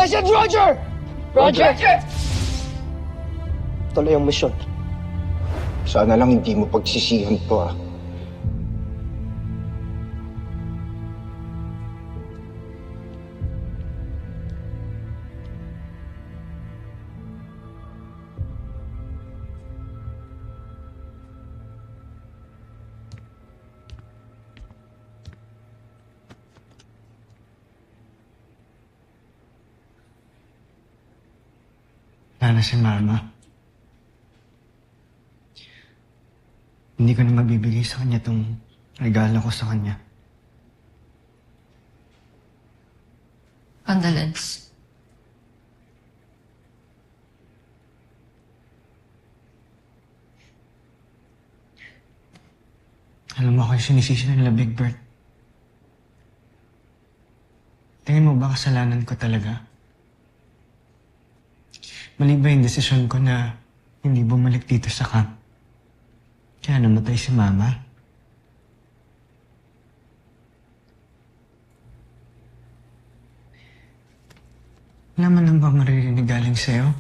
I said Roger! Roger! Tuloy ang misyon. Sana lang hindi mo pagsisihan to, ah. Sana si Mama. Hindi ko na mabibigay sa kanya tong regalo ko sa kanya. Condolence. Alam mo ako yung sinisisi nila, Big Bird. Tingin mo ba kasalanan ko talaga? Mali ba yung desisyon ko na hindi bumalik dito sa camp? Kaya namatay si Mama? Wala man lang ba maririnig galing sa'yo?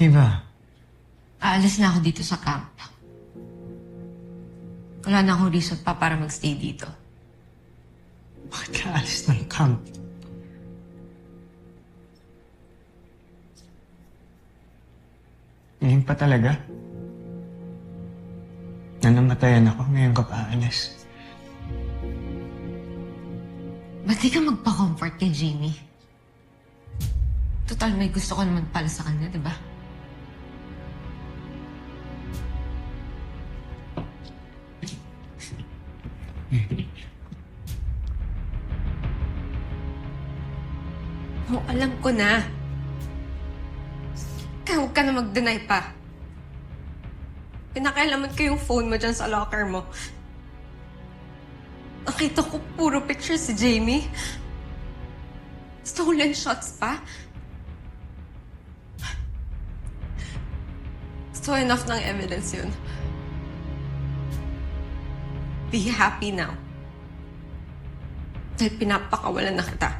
Diba? Aalis na ako dito sa camp. Wala na akong reason pa para magstay dito. Bakit ka alis ng camp? Ngayon pa talaga? Na namatayan ako, ngayon ka pa aalis. Ba't di ka magpa-comfort kay Jamie? Total, may gusto ko naman pala sa kanya, di ba? Oh, alam ko na. Kaya huwag ka na mag-deny pa. Pinakailaman ko yung phone mo dyan sa locker mo. Nakita ko puro picture si Jamie. Stolen shots pa. So enough ng evidence yun. Be happy now. Dahil pinapakawalan na kita.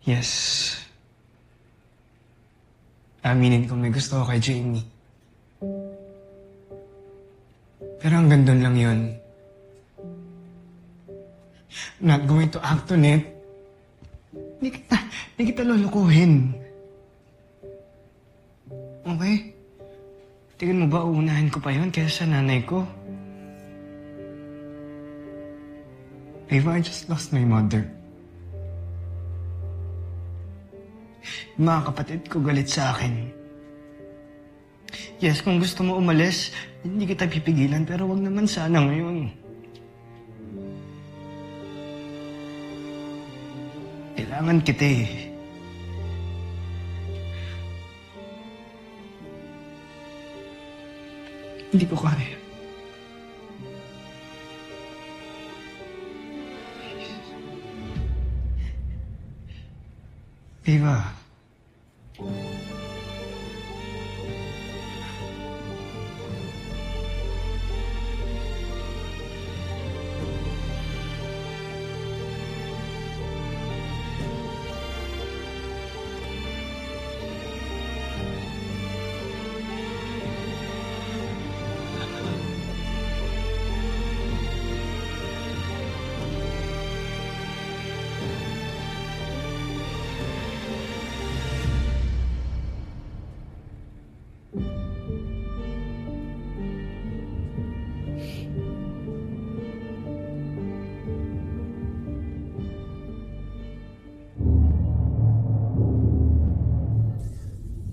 Yes. Aminin ko may gusto ko kay Jamie. Pero hanggang doon lang yun. I'm not going to act on it. Hindi kita lulukuhin. Okay? Tingin mo ba uunahin ko pa yun kaysa sa nanay ko? Ava, I just lost my mother. Yung mga kapatid ko galit sa akin. Yes, kung gusto mo umalis, hindi kita pipigilan, pero wag naman sana ngayon. Kailangan kita eh. Hindi ko kaya. Eva.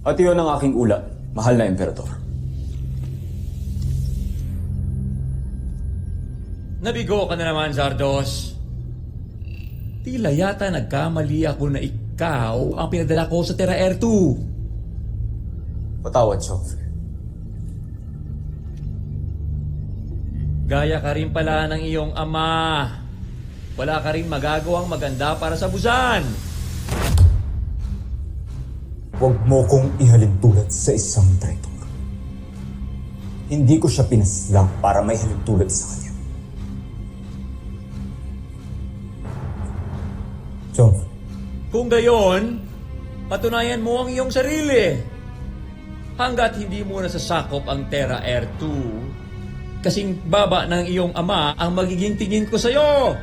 At iyon ang aking ulat, mahal na Emperador. Nabigo ka na naman, Zardoz. Tila yata nagkamali ako na ikaw ang pinadala ko sa Terra Erthu. Patawad, Chauffeur. Gaya ka rin pala ng iyong ama. Wala ka rin magagawang maganda para sa Busan. Huwag mo kong ihalin tulad sa isang traitor. Hindi ko siya pinaslang para may halin tulad sa kanya. John, Kung gayon, patunayan mo ang iyong sarili. Hanggat hindi mo nasasakop ang Terra Erthu, kasing baba ng iyong ama ang magiging tingin ko sa'yo.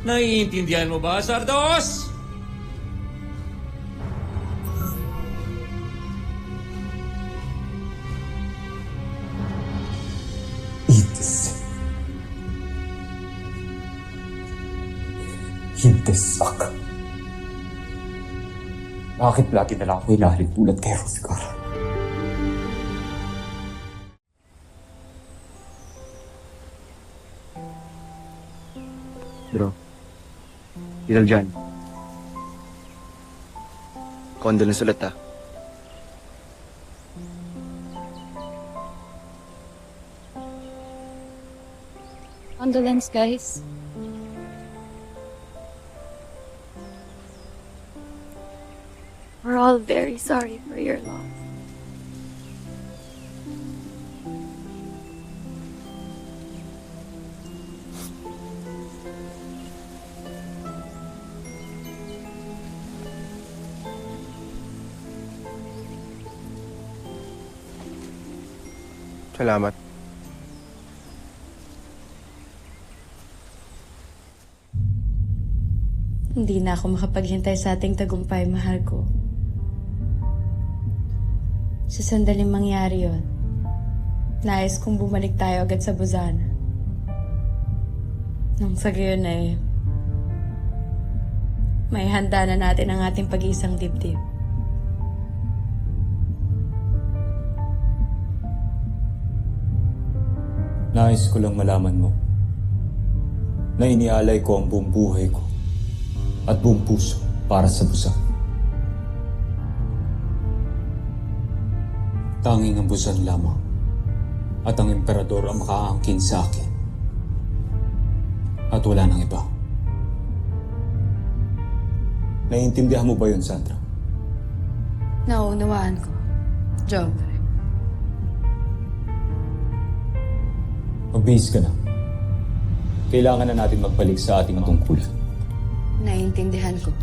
Naiintindihan mo ba, Zardoz? Hintesak. Bakit lagi na lang ako ilalim tulad kay Roscar? Bro, Liezel dyan. Condolence ulit ah. Condolence, guys. We're all very sorry for your loss. Salamat. Hindi na ako makapaghintay sa ating tagumpay, mahal ko. Sa sandaling mangyari yon, nais kong bumalik tayo agad sa Buzana. Nang sa gayon ay may handa na natin ang ating pag-iisang dibdib. Nais ko lang malaman mo na inialay ko ang buong buhay ko at buong puso para sa Busan. Tanging ang Busan lamang at ang emperador ang makaangkin sa akin. At wala nang iba. Naiintindihan mo ba yun, Sandra? Nauunawaan ko, Job. Magbihis ka na. Kailangan na natin magbalik sa ating tungkulan. Naiintindihan ko.